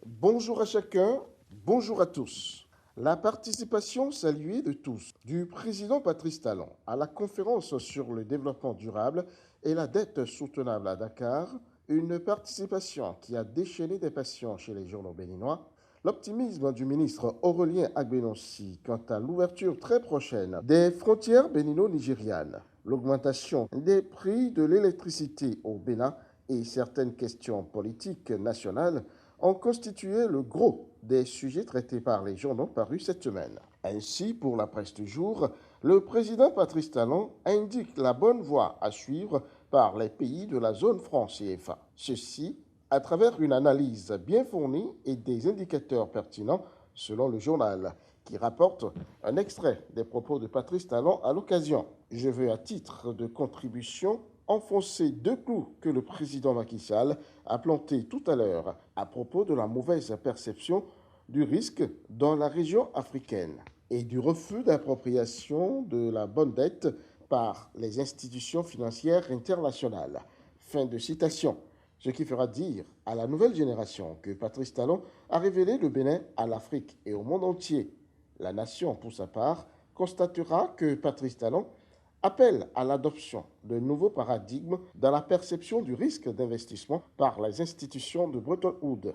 Bonjour à chacun, bonjour à tous. La participation saluée de tous du président Patrice Talon à la conférence sur le développement durable et la dette soutenable à Dakar, une participation qui a déchaîné des passions chez les journaux béninois, l'optimisme du ministre Aurélien Agbenossi quant à l'ouverture très prochaine des frontières bénino-nigérianes, l'augmentation des prix de l'électricité au Bénin et certaines questions politiques nationales ont constitué le gros des sujets traités par les journaux parus cette semaine. Ainsi, pour la presse du jour, le président Patrice Talon indique la bonne voie à suivre par les pays de la zone franc CFA. Ceci à travers une analyse bien fournie et des indicateurs pertinents selon le journal, qui rapporte un extrait des propos de Patrice Talon à l'occasion. Je veux, à titre de contribution, enfoncer deux clous que le président Macky Sall a plantés tout à l'heure à propos de la mauvaise perception du risque dans la région africaine et du refus d'appropriation de la bonne dette par les institutions financières internationales. Fin de citation. Ce qui fera dire à la nouvelle génération que Patrice Talon a révélé le Bénin à l'Afrique et au monde entier. La nation, pour sa part, constatera que Patrice Talon appelle à l'adoption de nouveaux paradigmes dans la perception du risque d'investissement par les institutions de Bretton Woods.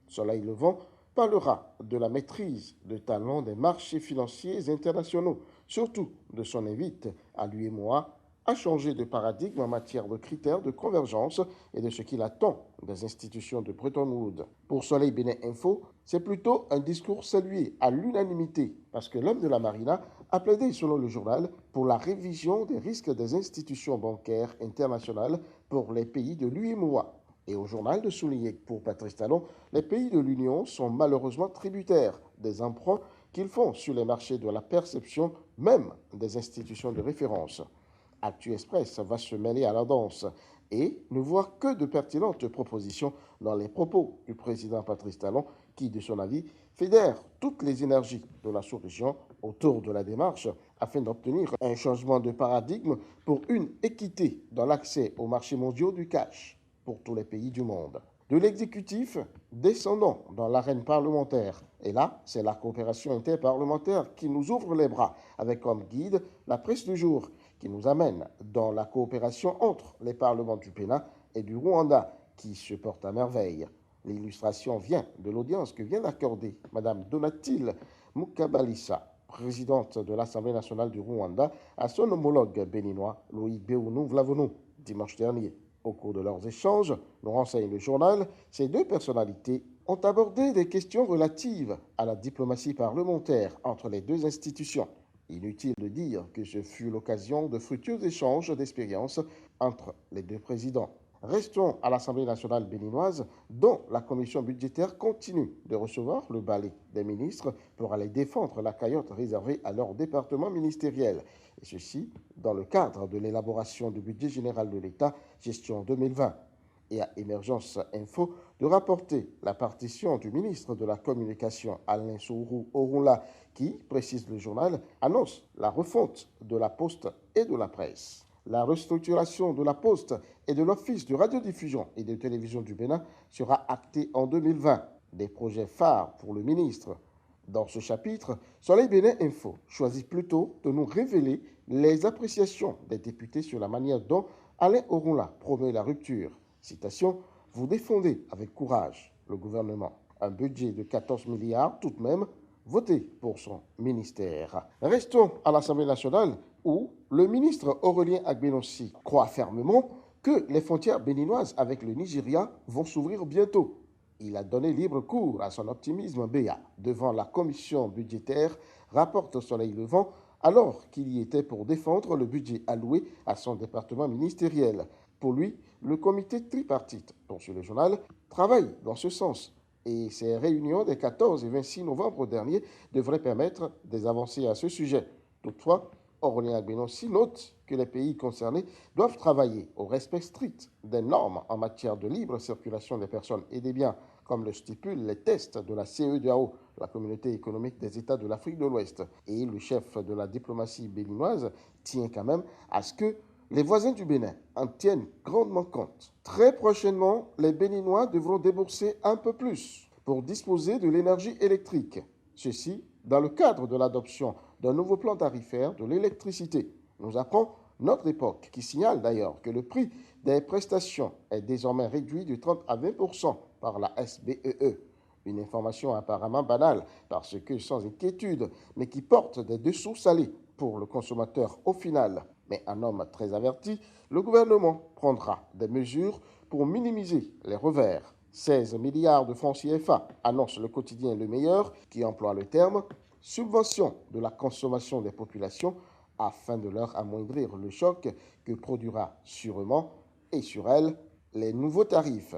Soleil Levant parlera de la maîtrise de talent des marchés financiers internationaux, surtout de son invite à l'UEMOA à changer de paradigme en matière de critères de convergence et de ce qu'il attend des institutions de Bretton Woods. Pour Soleil Bénin Info, c'est plutôt un discours salué à l'unanimité parce que l'homme de la Marina a plaidé, selon le journal, pour la révision des risques des institutions bancaires internationales pour les pays de l'UEMOA. Et au journal de souligner que pour Patrice Talon, les pays de l'Union sont malheureusement tributaires des emprunts qu'ils font sur les marchés de la perception même des institutions de référence. Actu Express va se mêler à la danse et ne voir que de pertinentes propositions dans les propos du président Patrice Talon qui, de son avis, fédère toutes les énergies de la sous-région autour de la démarche afin d'obtenir un changement de paradigme pour une équité dans l'accès aux marchés mondiaux du cash pour tous les pays du monde. De l'exécutif, descendons dans l'arène parlementaire. Et là, c'est la coopération interparlementaire qui nous ouvre les bras, avec comme guide la presse du jour, qui nous amène dans la coopération entre les parlements du Bénin et du Rwanda, qui se porte à merveille. L'illustration vient de l'audience que vient d'accorder Mme Donatille Mukabalisa, présidente de l'Assemblée nationale du Rwanda, à son homologue béninois Louis Béounou Vlavonou, dimanche dernier. Au cours de leurs échanges, nous renseigne le journal, ces deux personnalités ont abordé des questions relatives à la diplomatie parlementaire entre les deux institutions. Inutile de dire que ce fut l'occasion de fructueux échanges d'expériences entre les deux présidents. Restons à l'Assemblée nationale béninoise, dont la commission budgétaire continue de recevoir le balai des ministres pour aller défendre la cagnotte réservée à leur département ministériel. Et ceci dans le cadre de l'élaboration du budget général de l'État, gestion 2020. Et à Émergence Info de rapporter la partition du ministre de la Communication, Alain Sourou Orunla, qui, précise le journal, annonce la refonte de la Poste et de la presse. La restructuration de la Poste et de l'Office de radiodiffusion et de télévision du Bénin sera actée en 2020. Des projets phares pour le ministre. Dans ce chapitre, Soleil Bénin Info choisit plutôt de nous révéler les appréciations des députés sur la manière dont Alain Orunla promet la rupture. Citation, vous défendez avec courage le gouvernement. Un budget de 14 milliards tout de même voté pour son ministère. Restons à l'Assemblée nationale où le ministre Aurélien Agbenossi croit fermement que les frontières béninoises avec le Nigeria vont s'ouvrir bientôt. Il a donné libre cours à son optimisme béat devant la commission budgétaire, rapporte Soleil Levant, alors qu'il y était pour défendre le budget alloué à son département ministériel. Pour lui, le comité tripartite, poursuit le journal, travaille dans ce sens. Et ces réunions des 14 et 26 novembre dernier devraient permettre des avancées à ce sujet. Toutefois, Aurélien Agbenossi note que les pays concernés doivent travailler au respect strict des normes en matière de libre circulation des personnes et des biens, comme le stipulent les tests de la CEDEAO, la Communauté économique des États de l'Afrique de l'Ouest. Et le chef de la diplomatie béninoise tient quand même à ce que les voisins du Bénin en tiennent grandement compte. Très prochainement, les Béninois devront débourser un peu plus pour disposer de l'énergie électrique. Ceci dans le cadre de l'adoption d'un nouveau plan tarifaire de l'électricité, nous apprend Notre Époque, qui signale d'ailleurs que le prix des prestations est désormais réduit de 30 à 20% par la SBEE. Une information apparemment banale, parce que sans inquiétude, mais qui porte des dessous salés pour le consommateur au final. Mais un homme très averti, le gouvernement prendra des mesures pour minimiser les revers. 16 milliards de francs CFA, annonce le quotidien Le Meilleur, qui emploie le terme subvention de la consommation des populations afin de leur amoindrir le choc que produira sûrement et sur elles les nouveaux tarifs.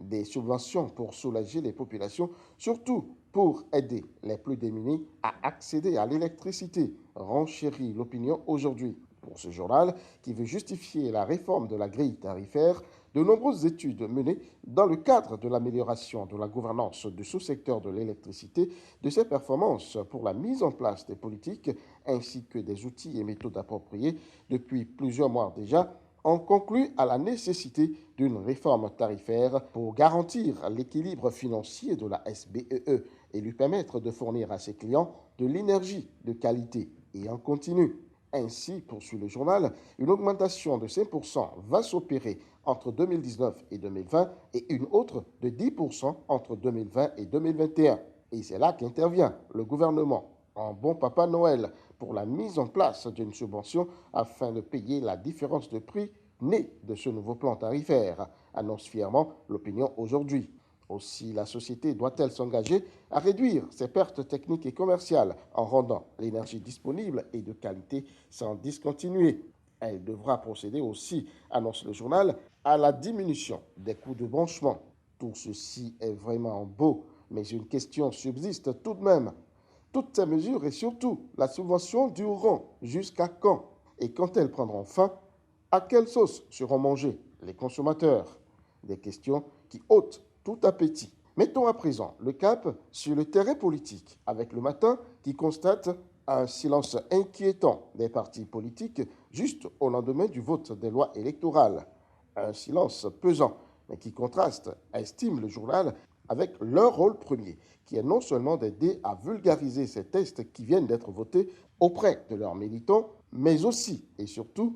Des subventions pour soulager les populations, surtout pour aider les plus démunis à accéder à l'électricité, renchérit l'opinion aujourd'hui. Pour ce journal, qui veut justifier la réforme de la grille tarifaire, de nombreuses études menées dans le cadre de l'amélioration de la gouvernance du sous-secteur de l'électricité, de ses performances pour la mise en place des politiques, ainsi que des outils et méthodes appropriés depuis plusieurs mois déjà, ont conclu à la nécessité d'une réforme tarifaire pour garantir l'équilibre financier de la SBEE et lui permettre de fournir à ses clients de l'énergie de qualité et en continu. Ainsi, poursuit le journal, une augmentation de 5% va s'opérer entre 2019 et 2020 et une autre de 10% entre 2020 et 2021. Et c'est là qu'intervient le gouvernement, en bon papa Noël, pour la mise en place d'une subvention afin de payer la différence de prix née de ce nouveau plan tarifaire, annonce fièrement l'opinion aujourd'hui. Aussi, la société doit-elle s'engager à réduire ses pertes techniques et commerciales en rendant l'énergie disponible et de qualité sans discontinuer. Elle devra procéder aussi, annonce le journal, à la diminution des coûts de branchement. Tout ceci est vraiment beau, mais une question subsiste tout de même. Toutes ces mesures et surtout la subvention dureront jusqu'à quand? Et quand elles prendront fin, à quelle sauce seront mangés les consommateurs? Des questions qui ôtent tout appétit. Mettons à présent le cap sur le terrain politique, avec le Matin qui constate un silence inquiétant des partis politiques juste au lendemain du vote des lois électorales. Un silence pesant, mais qui contraste, estime le journal, avec leur rôle premier, qui est non seulement d'aider à vulgariser ces textes qui viennent d'être votés auprès de leurs militants, mais aussi et surtout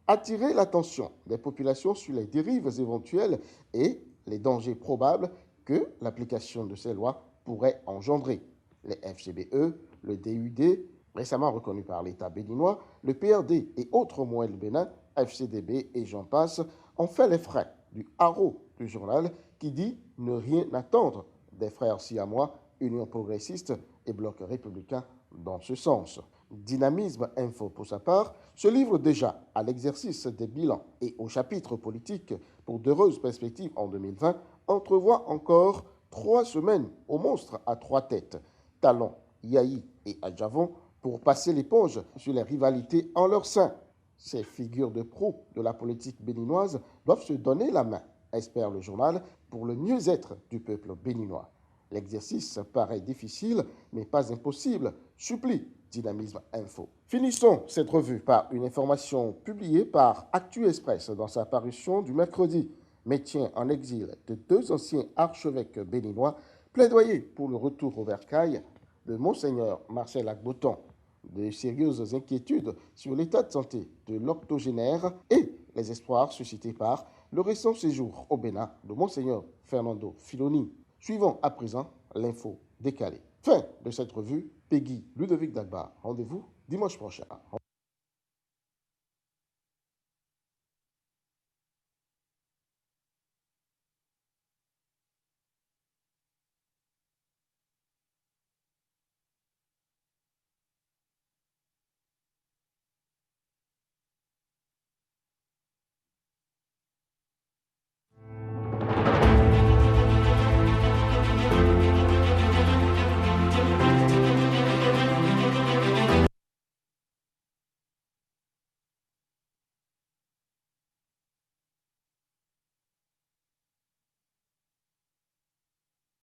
attirer l'attention des populations sur les dérives éventuelles et les dangers probables que l'application de ces lois pourrait engendrer. Les FGBE, le DUD, récemment reconnu par l'État béninois, le PRD et autres moyens du Bénin, FCDB et j'en passe, ont fait les frais du haro du journal qui dit ne rien attendre des frères siamois, Union progressiste et Bloc républicain dans ce sens. Dynamisme Info, pour sa part, se livre déjà à l'exercice des bilans et au chapitre politique pour d'heureuses perspectives en 2020, entrevoit encore 3 semaines aux monstres à 3 têtes, Talon, Yahi et Adjavon, pour passer l'éponge sur les rivalités en leur sein. Ces figures de proue de la politique béninoise doivent se donner la main, espère le journal, pour le mieux-être du peuple béninois. L'exercice paraît difficile, mais pas impossible, supplie Dynamisme Info. Finissons cette revue par une information publiée par Actu Express dans sa parution du mercredi. Maintien en exil de 2 anciens archevêques béninois, plaidoyer pour le retour au bercail de Monseigneur Marcel Agboton. De sérieuses inquiétudes sur l'état de santé de l'octogénaire et les espoirs suscités par le récent séjour au Bénin de Monseigneur Fernando Filoni. Suivons à présent l'info décalée. Fin de cette revue. Peggy Ludovic Dagba. Rendez-vous dimanche prochain.